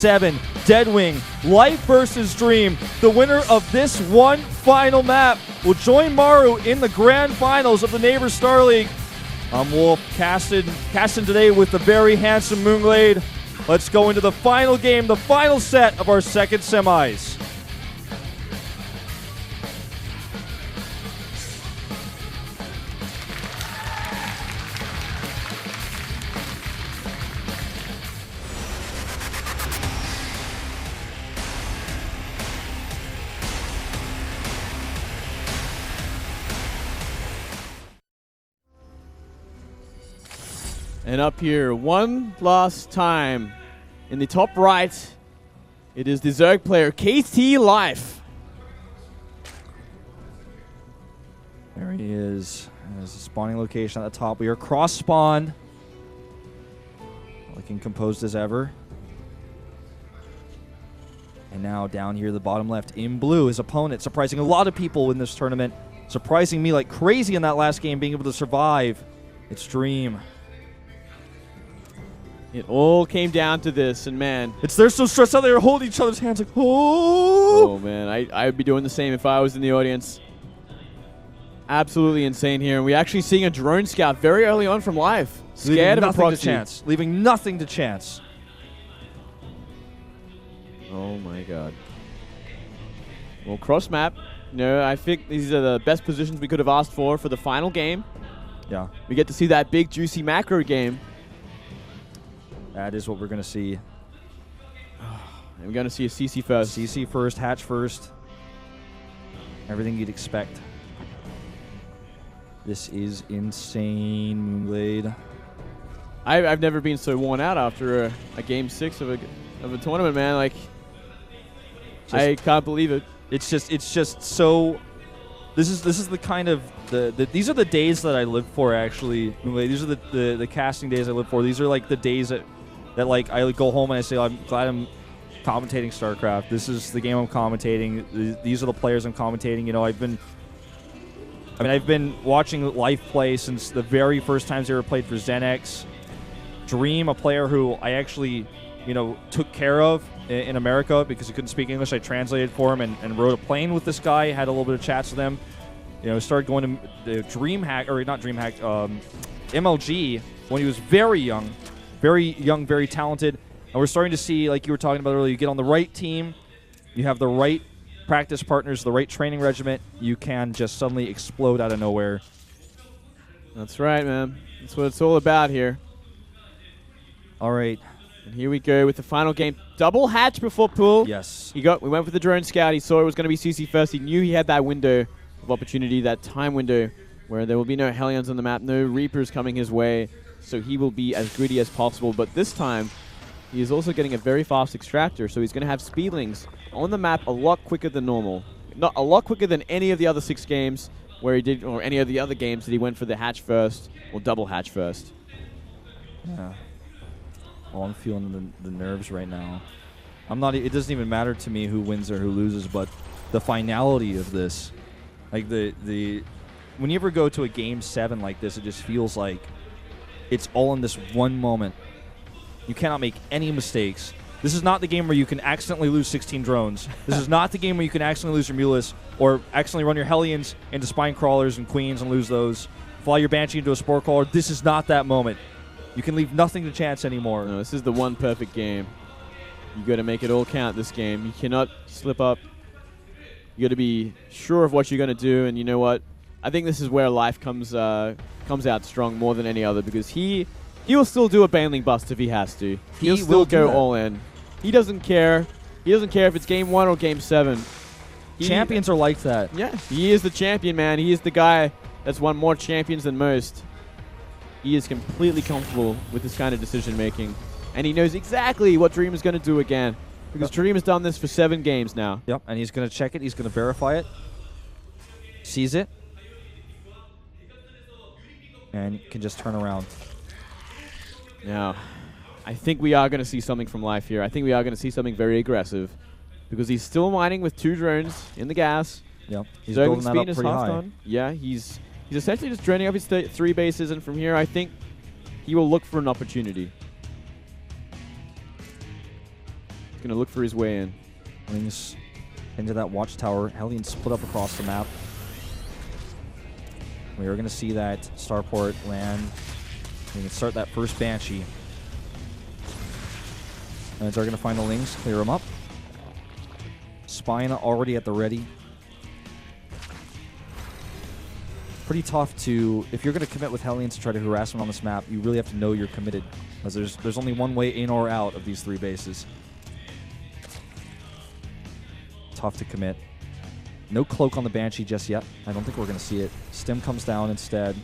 7, Deadwing, Life versus Dream. The winner of this one final map will join Maru in the grand finals of the Neighbor Star League. I'm Wolf, casting today with the very handsome Moonglade. Let's go into the final game, the final set of our second semis. And up here, one last time, in the top right, it is the Zerg player, KT Life. There he is. There's a spawning location at the top. We are cross-spawned. Looking composed as ever. And now down here, the bottom left, in blue, his opponent, surprising a lot of people in this tournament. Surprising me like crazy in that last game, being able to survive. It's Dream. It all came down to this, and man. They're so stressed out, they're holding each other's hands like, oh! Oh man, I'd be doing the same if I was in the audience. Absolutely insane here. And we're actually seeing a drone scout very early on from Life. Scared of a proxy. Leaving nothing to chance. Oh my god. Well, cross map. No, I think these are the best positions we could have asked for the final game. Yeah. We get to see that big, juicy macro game. That is what we're going to see. And we're going to see a CC first. CC first, Hatch first. Everything you'd expect. This is insane, Moonglade. I've never been so worn out after a game 6 of a tournament, man. Like, I can't believe it. It's just so. This is the kind of these are the days that I live for, actually. Moonglade. These are the casting days I live for. These are like the days that like I go home and I say, oh, I'm glad I'm commentating StarCraft. This is the game I'm commentating. These are the players I'm commentating. You know, I've been watching Life play since the very first times they were played for Zenex. Dream, a player who I actually, took care of in America because he couldn't speak English. I translated for him and rode a plane with this guy. Had a little bit of chats with him. Started going to the MLG when he was very young, very talented. And we're starting to see, like you were talking about earlier, you get on the right team, you have the right practice partners, the right training regiment, you can just suddenly explode out of nowhere. That's right, man. That's what it's all about here. All right. And here we go with the final game. Double hatch before pool. Yes. We went for the drone scout. He saw it was going to be CC first. He knew he had that window of opportunity, that time window, where there will be no Hellions on the map, no Reapers coming his way, so he will be as greedy as possible. But this time, he is also getting a very fast extractor, so he's going to have speedlings on the map a lot quicker than normal. Not a lot quicker than any of the other 6 games where he did, or any of the other games that he went for the hatch first or double hatch first. Yeah. Oh, I'm feeling the nerves right now. It doesn't even matter to me who wins or who loses, but the finality of this. Like when you ever go to a game 7 like this, it just feels like it's all in this one moment. You cannot make any mistakes. This is not the game where you can accidentally lose 16 drones. This is not the game where you can accidentally lose your Mulus or accidentally run your Hellions into Spine Crawlers and Queens and lose those. Fly your Banshee into a Spore Crawler. This is not that moment. You can leave nothing to chance anymore. No, this is the one perfect game. You got to make it all count this game. You cannot slip up. You got to be sure of what you're going to do, and you know what? I think this is where Life comes out strong more than any other, because he will still do a Baneling bust if he has to. He'll still go all in. He doesn't care. He doesn't care if it's game 1 or game 7. Champions are like that. Yeah, he is the champion, man. He is the guy that's won more champions than most. He is completely comfortable with this kind of decision making, and he knows exactly what Dream is going to do again, because Dream has done this for 7 games now. Yep, and he's going to check it. He's going to verify it. Sees it. And can just turn around. Now, I think we are going to see something from Life here. I think we are going to see something very aggressive, because he's still mining with 2 drones in the gas. Yep, he's building that up pretty high. Yeah, he's essentially just droning up his 3 bases, and from here, I think he will look for an opportunity. going to look for his way in. Lings into that watchtower. Hellion split up across the map. We are going to see that starport land. We can start that first Banshee. And they're going to find the Lings, clear them up. Spine already at the ready. Pretty tough to, if you're going to commit with Hellions to try to harass them on this map, you really have to know you're committed. Because there's only one way in or out of these 3 bases. Tough to commit. No cloak on the Banshee just yet. I don't think we're going to see it. Stim comes down instead.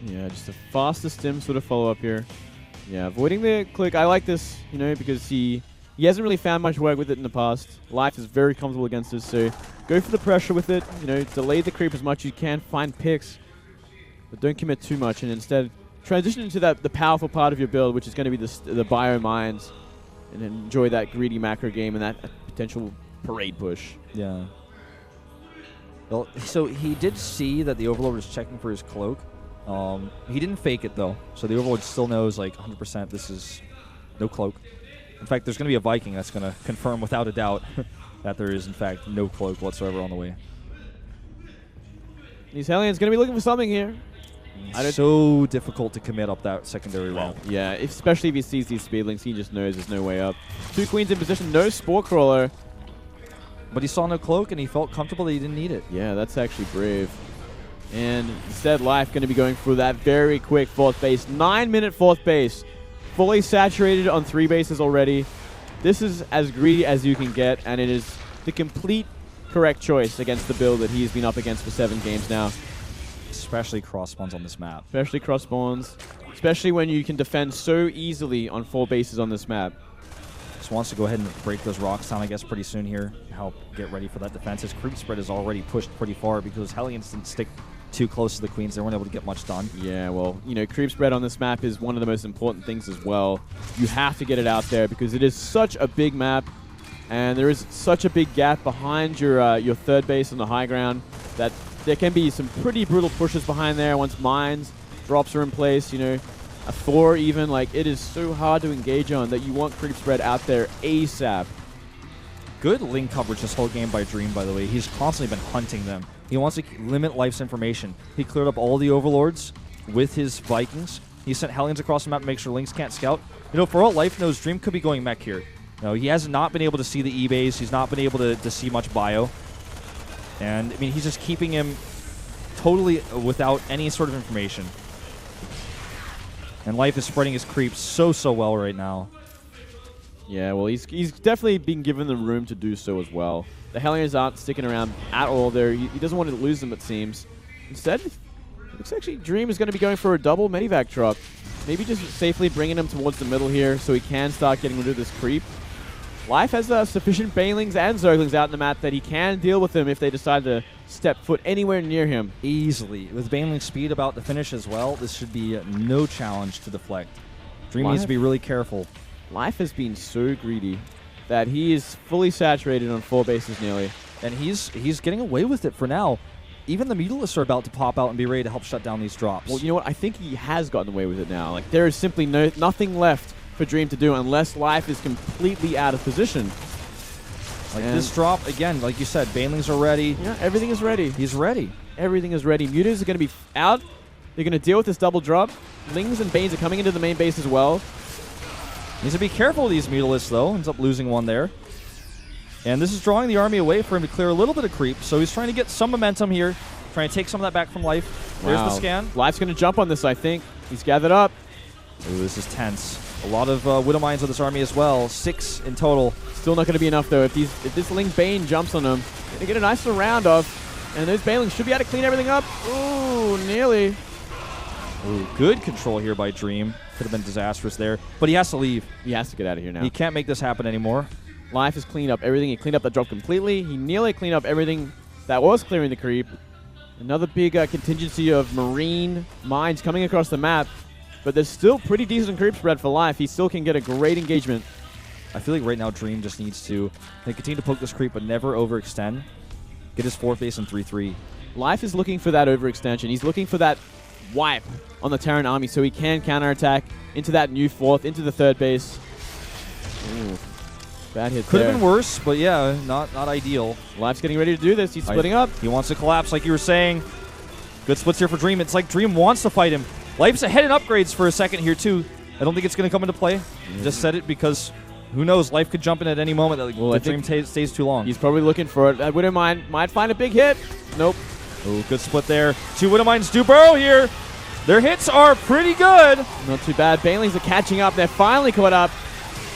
Yeah, just a faster Stim sort of follow-up here. Yeah, avoiding the click. I like this, you know, because he hasn't really found much work with it in the past. Life is very comfortable against this, so go for the pressure with it. You know, delay the creep as much as you can. Find picks, but don't commit too much, and instead transition into the powerful part of your build, which is going to be the bio mines, and enjoy that greedy macro game and that potential parade push. Yeah. Well, so he did see that the Overlord was checking for his cloak. He didn't fake it, though. So the Overlord still knows, like, 100% this is no cloak. In fact, there's going to be a Viking that's going to confirm without a doubt that there is, in fact, no cloak whatsoever on the way. These Hellions going to be looking for something here. So difficult to commit up that secondary round. Yeah, especially if he sees these speedlings, he just knows there's no way up. 2 queens in position, no Spore Crawler. But he saw no cloak, and he felt comfortable that he didn't need it. Yeah, that's actually brave. And instead, Life going to be going for that very quick 4th base. 9-minute 4th base. Fully saturated on 3 bases already. This is as greedy as you can get, and it is the complete correct choice against the build that he's been up against for 7 games now. Especially cross spawns on this map. Especially cross spawns. Especially when you can defend so easily on 4 bases on this map. Just wants to go ahead and break those rocks down, I guess, pretty soon here. Help get ready for that defense. His creep spread is already pushed pretty far because Hellions didn't stick too close to the queens. They weren't able to get much done. Yeah, well, you know, creep spread on this map is one of the most important things as well. You have to get it out there because it is such a big map, and there is such a big gap behind your 3rd base on the high ground that there can be some pretty brutal pushes behind there once mines, drops are in place, you know. A Thor even, like, it is so hard to engage on that you want creep spread out there ASAP. Good link coverage this whole game by Dream, by the way. He's constantly been hunting them. He wants to limit Life's information. He cleared up all the Overlords with his Vikings. He sent Hellions across the map to make sure Lynx can't scout. You know, for all Life knows, Dream could be going mech here. You know, he has not been able to see the E-base. He's not been able to see much bio. And, I mean, he's just keeping him totally without any sort of information. And Life is spreading his creeps so well right now. Yeah, well, he's definitely been given the room to do so as well. The Hellions aren't sticking around at all there. He doesn't want to lose them, it seems. Instead, it looks actually Dream is going to be going for a double Medivac drop. Maybe just safely bringing him towards the middle here so he can start getting rid of this creep. Life has sufficient Banelings and Zerglings out in the map that he can deal with them if they decide to step foot anywhere near him. Easily. With Baneling speed about to finish as well, this should be no challenge to deflect. Dream needs to be really careful. Life has been so greedy that he is fully saturated on 4 bases nearly. And he's getting away with it for now. Even the Mutalisks are about to pop out and be ready to help shut down these drops. Well, you know what? I think he has gotten away with it now. Like, there is simply nothing left for Dream to do unless Life is completely out of position. Like this drop, again, like you said, Banelings are ready. Yeah, everything is ready. He's ready. Everything is ready. Mutas are going to be out. They're going to deal with this double drop. Lings and Banes are coming into the main base as well. Needs to be careful with these Mutalisks, though. Ends up losing one there. And this is drawing the army away for him to clear a little bit of creep. So he's trying to get some momentum here. Trying to take some of that back from Life. There's the scan. Life's going to jump on this, I think. He's gathered up. Ooh, this is tense. A lot of Widow Mines of this army as well. 6 in total. Still not going to be enough, though. If this Ling Bane jumps on him, they get a nice little round off. And those Banelings should be able to clean everything up. Ooh, nearly. Ooh, good control here by Dream. Could have been disastrous there. But he has to leave. He has to get out of here now. He can't make this happen anymore. Life has cleaned up everything. He cleaned up that drop completely. He nearly cleaned up everything that was clearing the creep. Another big contingency of Marine mines coming across the map. But there's still pretty decent creep spread for Life. He still can get a great engagement. I feel like right now Dream just needs to continue to poke this creep but never overextend. Get his 4th base in 3-3. Life is looking for that overextension. He's looking for that wipe on the Terran army so he can counterattack into that new 4th, into the 3rd base. Ooh. Bad hit Could there. have been worse, but yeah, not ideal. Life's getting ready to do this. He's splitting up. He wants to collapse, like you were saying. Good splits here for Dream. It's like Dream wants to fight him. Life's ahead in upgrades for a second here, too. I don't think it's going to come into play. Just said it because who knows? Life could jump in at any moment. The Dream stays too long. He's probably looking for it. Widowmine might find a big hit. Nope. Oh, good split there. 2 Widowmines do burrow here. Their hits are pretty good. Not too bad. Banelings are catching up. They're finally caught up.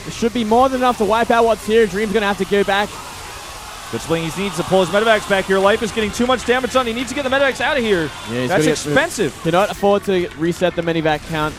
It should be more than enough to wipe out what's here. Dream's going to have to go back. Good splitting. He needs to pull his medevacs back here. Life is getting too much damage done. He needs to get the medevacs out of here. Yeah, that's expensive. Cannot afford to reset the medevac count.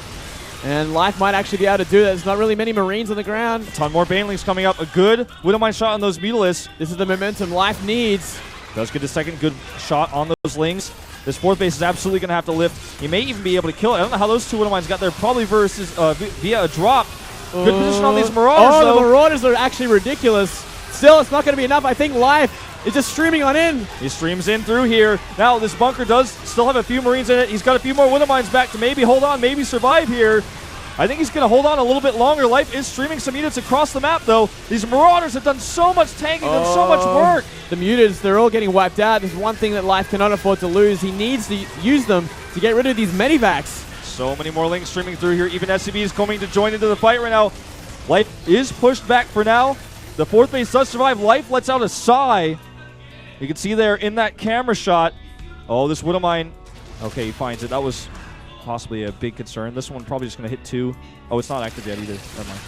And Life might actually be able to do that. There's not really many Marines on the ground. A ton more Banelings coming up. A good Widowmine shot on those Mutalisks. This is the momentum Life needs. Does get a second good shot on those Lings. This 4th base is absolutely going to have to lift. He may even be able to kill it. I don't know how those 2 Widowmines got there. Probably versus via a drop. Good position on these Marauders, though. The Marauders are actually ridiculous. Still, it's not going to be enough. I think Life is just streaming on in. He streams in through here. Now, this bunker does still have a few Marines in it. He's got a few more Widowmines back to maybe hold on, maybe survive here. I think he's going to hold on a little bit longer. Life is streaming some units across the map, though. These Marauders have done so much tanking, done so much work. The Mutas, they're all getting wiped out. There's one thing that Life cannot afford to lose. He needs to use them to get rid of these medivacs. So many more Lings streaming through here. Even SCB is coming to join into the fight right now. Life is pushed back for now. The 4th base does survive. Life lets out a sigh. You can see there in that camera shot. Oh, this Widowmine. Okay, he finds it. That was possibly a big concern. This one probably just going to hit 2. Oh, it's not active yet either. Never mind.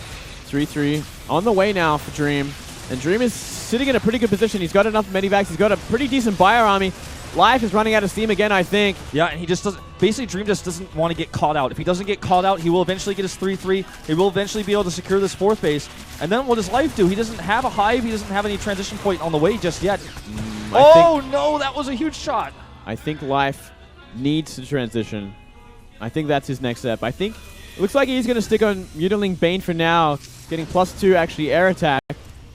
3-3 on the way now for Dream. And Dream is sitting in a pretty good position. He's got enough medivacs. He's got a pretty decent bio army. Life is running out of steam again, I think. Yeah, and he just doesn't... Basically, Dream just doesn't want to get caught out. If he doesn't get caught out, he will eventually get his 3-3. He will eventually be able to secure this 4th base. And then what does Life do? He doesn't have a hive. He doesn't have any transition point on the way just yet. Oh, no, that was a huge shot. I think Life needs to transition. I think that's his next step. I think it looks like he's going to stick on Mutaling Bane for now, getting +2 actually air attack.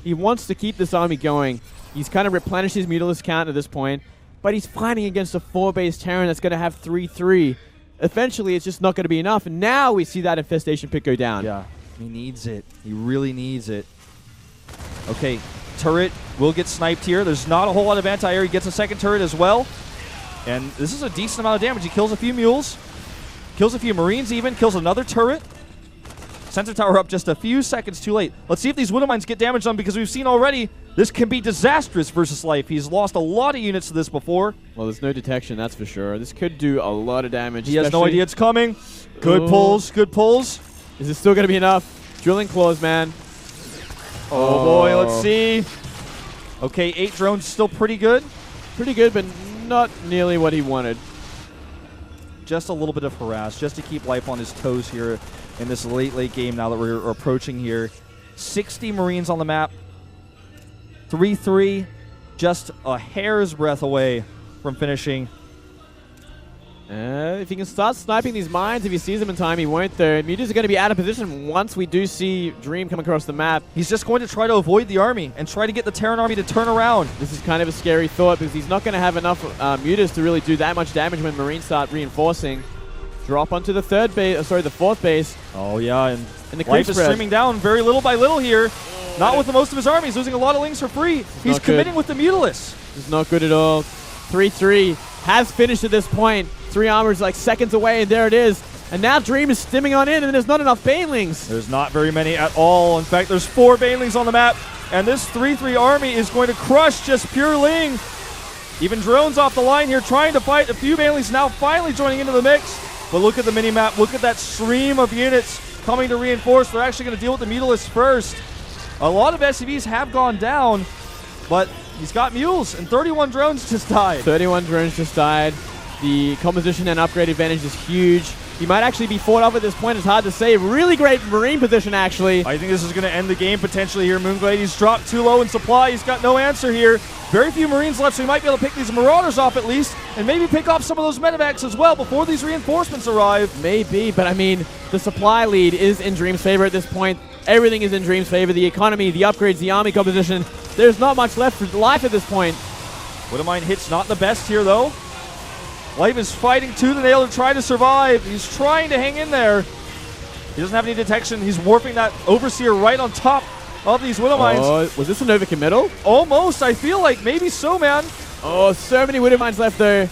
He wants to keep this army going. He's kind of replenished his Mutalisk count at this point, but he's fighting against a 4-base Terran that's going to have 3-3. Eventually, it's just not going to be enough, and now we see that infestation pick go down. Yeah, he needs it. He really needs it. Okay, turret will get sniped here. There's not a whole lot of anti-air. He gets a second turret as well, and this is a decent amount of damage. He kills a few mules. Kills a few Marines even, kills another turret. Sensor tower up just a few seconds too late. Let's see if these Widowmines get damage done, because we've seen already this can be disastrous versus Life. He's lost a lot of units to this before. Well, there's no detection, that's for sure. This could do a lot of damage. He has no idea it's coming. Good pulls, good pulls. Is it still going to be enough? Drilling claws, man. Oh boy, let's see. Okay, 8 drones still pretty good. Pretty good, but not nearly what he wanted. Just a little bit of harass, just to keep Life on his toes here in this late game now that we're approaching here. 60 Marines on the map. 3-3, just a hair's breadth away from finishing. If he can start sniping these mines, if he sees them in time, he won't though. Mutas are going to be out of position once we do see Dream come across the map. He's just going to try to avoid the army and try to get the Terran army to turn around. This is kind of a scary thought, because he's not going to have enough Mutas to really do that much damage when Marines start reinforcing. Drop onto the 4th base. Oh yeah, and the Life is streaming down very little by little here. Not with the most of his army. He's losing a lot of Lings for free. He's committing with the Mutalisks. It's not good at all. 3-3 has finished at this point. 3 armors like seconds away, and there it is. And now Dream is stimming on in, and there's not enough Banelings. There's not very many at all. In fact, there's 4 Banelings on the map, and this 3-3 army is going to crush just pure Ling. Even drones off the line here trying to fight. A few Banelings now finally joining into the mix. But look at the mini-map. Look at that stream of units coming to reinforce. They're actually going to deal with the Mutalisks first. A lot of SCVs have gone down, but he's got mules, and 31 drones just died. 31 drones just died. The composition and upgrade advantage is huge. He might actually be fought up at this point. It's hard to say. Really great Marine position, actually. I think this is going to end the game potentially here. Moonglade, he's dropped too low in supply. He's got no answer here. Very few Marines left, so he might be able to pick these Marauders off at least, and maybe pick off some of those medevacs as well before these reinforcements arrive. Maybe, but I mean, the supply lead is in Dream's favor at this point. Everything is in Dream's favor. The economy, the upgrades, the army composition. There's not much left for Life at this point. Widowmine hits not the best here, though. Life is fighting tooth and nail to try to survive. He's trying to hang in there. He doesn't have any detection. He's warping that Overseer right on top of these Widow Mines. Oh, was this an overcommittal? Almost, I feel like. Maybe so, man. Oh, so many Widow Mines left there.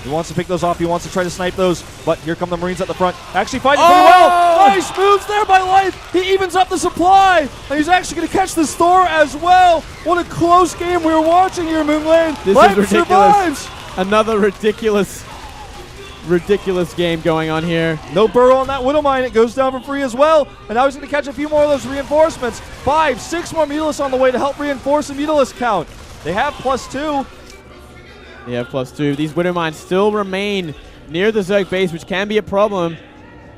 He wants to pick those off. He wants to try to snipe those. But here come the Marines at the front. Actually fighting pretty well. Nice moves there by Life. He evens up the supply. And he's actually going to catch this Thor as well. What a close game we were watching here, Moonlane. This Life is ridiculous. survives. Another ridiculous game going on here. No burrow on that Widow Mine. It goes down for free as well. And now he's going to catch a few more of those reinforcements. 5, 6 more Mutalisk on the way to help reinforce the Mutalisk count. They have +2. Yeah, +2. These Widow Mines still remain near the Zerg base, which can be a problem.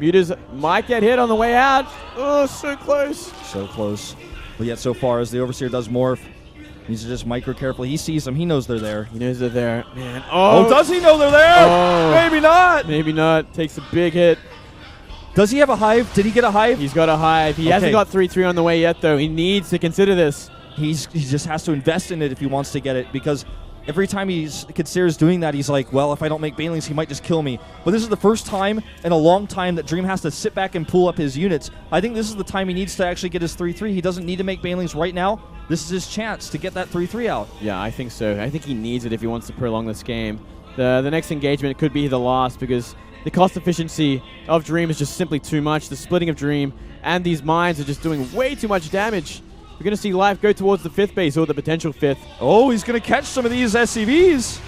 Mutas might get hit on the way out. Oh, so close. So close. But yet so far, as the Overseer does morph, needs to just micro carefully. He sees them. He knows they're there. He knows they're there. Man. Oh, does he know they're there? Oh. Maybe not. Maybe not. Takes a big hit. Does he have a hive? Did he get a hive? He's got a hive. He hasn't got 3-3 on the way yet, though. He needs to consider this. He just has to invest in it if he wants to get it, because every time he considers doing that, he's like, well, if I don't make Banelings, he might just kill me. But this is the first time in a long time that Dream has to sit back and pull up his units. I think this is the time he needs to actually get his 3-3. He doesn't need to make Banelings right now. This is his chance to get that 3-3 out. Yeah, I think so. I think he needs it if he wants to prolong this game. The next engagement could be the last, because the cost efficiency of Dream is just simply too much. The splitting of Dream and these mines are just doing way too much damage. We're going to see Life go towards the 5th base, or the potential 5th. Oh, he's going to catch some of these SCVs.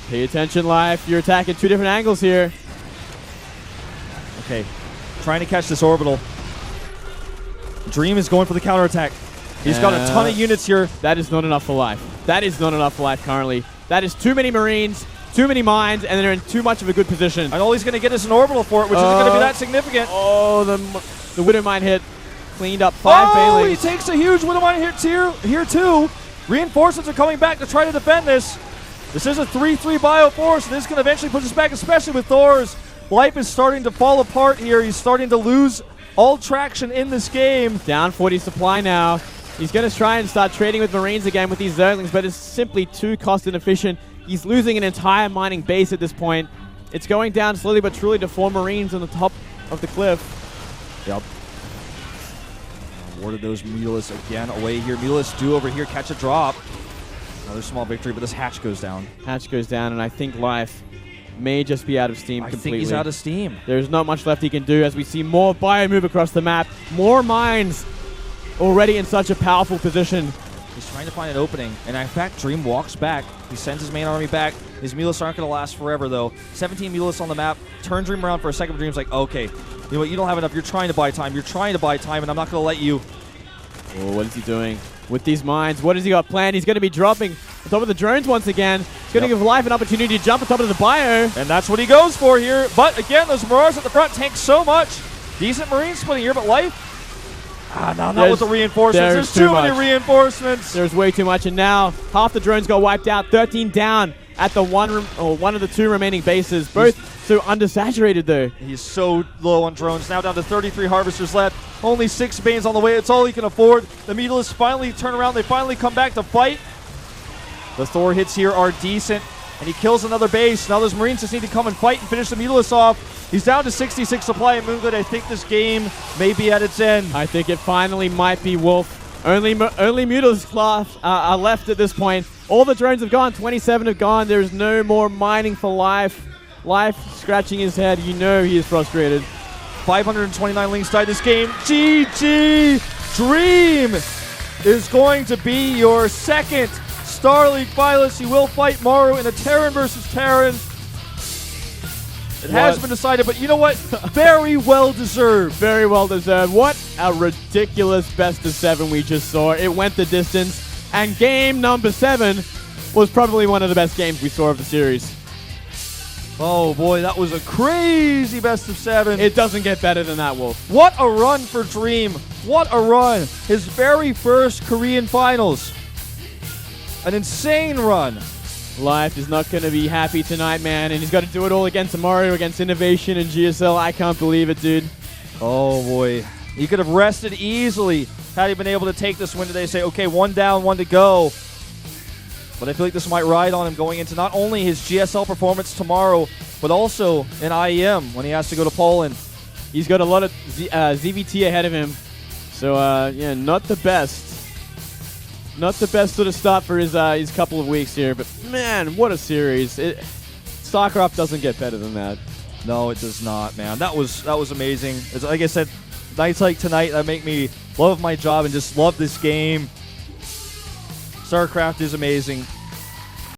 Pay attention, Life. You're attacking 2 different angles here. Okay, trying to catch this orbital. Dream is going for the counterattack. He's got a ton of units here. That is not enough for Life. That is not enough for Life currently. That is too many Marines, too many mines, and they're in too much of a good position. And all he's going to get is an orbital for it, which isn't going to be that significant. Oh, the Widow Mine hit. Cleaned up 5 Banelings. He takes a huge Widow Mine hit here too. Reinforcements are coming back to try to defend this. This is a 3-3 Bioforce, and this can eventually push us back, especially with Thor's. Life is starting to fall apart here. He's starting to lose all traction in this game. Down 40 supply now. He's going to try and start trading with Marines again with these Zerglings, but it's simply too cost inefficient. He's losing an entire mining base at this point. It's going down slowly but truly to 4 Marines on the top of the cliff. Yep. Awarded those Mutalisks again away here. Mutalisks do over here catch a drop. Another small victory, but this hatch goes down. Hatch goes down, and I think Life may just be out of steam completely. I think he's out of steam. There's not much left he can do as we see more bio move across the map. More mines already in such a powerful position. He's trying to find an opening, and in fact, Dream walks back. He sends his main army back. His Mutalisks aren't going to last forever, though. 17 Mutalisks on the map. Turn Dream around for a second. Dream's like, okay, you know what? You don't have enough. You're trying to buy time. You're trying to buy time, and I'm not going to let you. Oh, what is he doing with these mines? What has he got planned? He's going to be dropping on top of the drones once again. He's going to give Life an opportunity to jump on top of the bio. And that's what he goes for here. But again, those Marauders at the front tank so much. Decent Marine splitting here, but Life. No, not with the reinforcements. There's too many reinforcements. There's way too much, and now half the drones got wiped out. 13 down at the one of the 2 remaining bases. Both so undersaturated, though. He's so low on drones. Now down to 33 Harvesters left. Only 6 Banes on the way. It's all he can afford. The Mutalisks finally turn around. They finally come back to fight. The Thor hits here are decent, and he kills another base. Now those Marines just need to come and fight and finish the Mutalisks off. He's down to 66 supply, and Moonglade, I think this game may be at its end. I think it finally might be, Wolf. Only Mutalisks are left at this point. All the drones have gone. 27 have gone. There's no more mining for Life. Life scratching his head. You know he is frustrated. 529 links died this game. GG! Dream is going to be your second Star League finalist. He will fight Maru in a Terran versus Terran. It has been decided, but you know what? Very well deserved. Very well deserved. What a ridiculous best of 7 we just saw. It went the distance, and game number 7 was probably one of the best games we saw of the series. Oh boy, that was a crazy best of 7. It doesn't get better than that, Wolf. What a run for Dream. What a run. His very first Korean finals. An insane run. Life is not going to be happy tonight, man, and he's got to do it all again tomorrow against Innovation and GSL. I can't believe it, dude. Oh, boy. He could have rested easily had he been able to take this win today. Say, okay, 1 down, 1 to go. But I feel like this might ride on him going into not only his GSL performance tomorrow, but also in IEM when he has to go to Poland. He's got a lot of ZVT ahead of him, So, yeah, not the best. Not the best sort of start for his couple of weeks here, but man, what a series. StarCraft doesn't get better than that. No, it does not, man. That was amazing. Like I said, nights like tonight that make me love my job and just love this game. StarCraft is amazing.